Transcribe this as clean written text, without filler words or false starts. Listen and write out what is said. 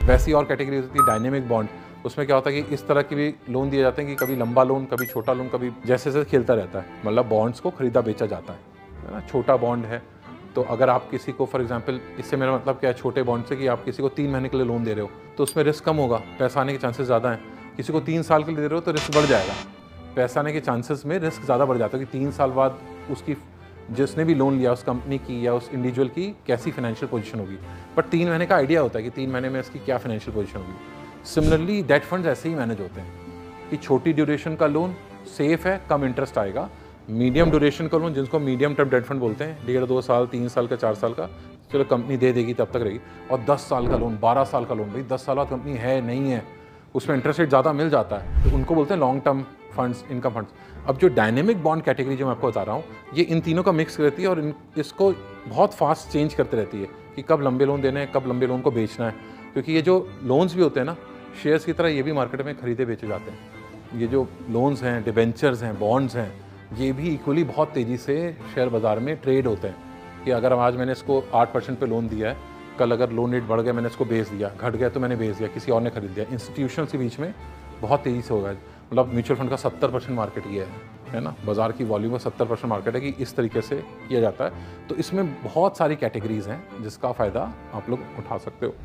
वैसी और कैटेगरी होती है डायनेमिक बॉन्ड। उसमें क्या होता है कि इस तरह की भी लोन दिए जाते हैं कि कभी लंबा लोन, कभी छोटा लोन, कभी जैसे जैसे खेलता रहता है, मतलब बॉन्ड्स को खरीदा बेचा जाता है ना। छोटा बॉन्ड है तो अगर आप किसी को फॉर एग्जांपल, इससे मेरा मतलब क्या है छोटे बॉन्ड से, कि आप किसी को 3 महीने के लिए लोन दे रहे हो तो उसमें रिस्क कम होगा, पैसा आने के चांसेस ज़्यादा हैं। किसी को 3 साल के लिए दे रहे हो तो रिस्क बढ़ जाएगा, पैसा आने के चांसेस में रिस्क ज़्यादा बढ़ जाता है कि 3 साल बाद उसकी, जिसने भी लोन लिया उस कंपनी की या उस इंडिविजुअल की कैसी फाइनेंशियल पोजीशन होगी। बट 3 महीने का आइडिया होता है कि 3 महीने में इसकी क्या फाइनेंशियल पोजीशन होगी। सिमिलरली डेट फंड्स ऐसे ही मैनेज होते हैं कि छोटी ड्यूरेशन का लोन सेफ है, कम इंटरेस्ट आएगा। मीडियम ड्यूरेशन का लोन, जिसको मीडियम टर्म डेट फंड बोलते हैं, 1.5-2 साल, 3 साल का, 4 साल का, चलो कंपनी दे देगी तब तक रहेगी। और 10 साल का लोन, 12 साल का लोन, भाई 10 साल बाद कंपनी है नहीं है, उसमें इंटरेस्ट रेट ज़्यादा मिल जाता है, तो उनको बोलते हैं long term funds, income funds. अब जो डायनेमिक बॉन्ड कैटेगरी जो मैं आपको बता रहा हूँ, ये इन तीनों का मिक्स रहती है और इसको बहुत फास्ट चेंज करते रहती है कि कब लंबे लोन देने हैं, कब लंबे लोन को बेचना है। क्योंकि ये जो लोन्स भी होते हैं ना, शेयर्स की तरह ये भी मार्केट में खरीदे बेचे जाते हैं। ये जो लोन्स हैं, डिबेंचर्स हैं, बॉन्ड्स हैं, ये भी इक्वली बहुत तेज़ी से शेयर बाज़ार में ट्रेड होते हैं। कि अगर आज मैंने इसको 8% पे लोन दिया है, कल अगर लोन रेट बढ़ गया, मैंने इसको बेच दिया, घट गया तो मैंने बेच दिया, किसी और ने खरीद दिया। इंस्टीट्यूशंस के बीच में बहुत तेज़ी से होगा। मतलब म्यूचुअल फंड का 70% मार्केट ये है ना, बाज़ार की वॉल्यूम का 70% मार्केट है कि इस तरीके से किया जाता है। तो इसमें बहुत सारी कैटेगरीज़ हैं जिसका फ़ायदा आप लोग उठा सकते हो।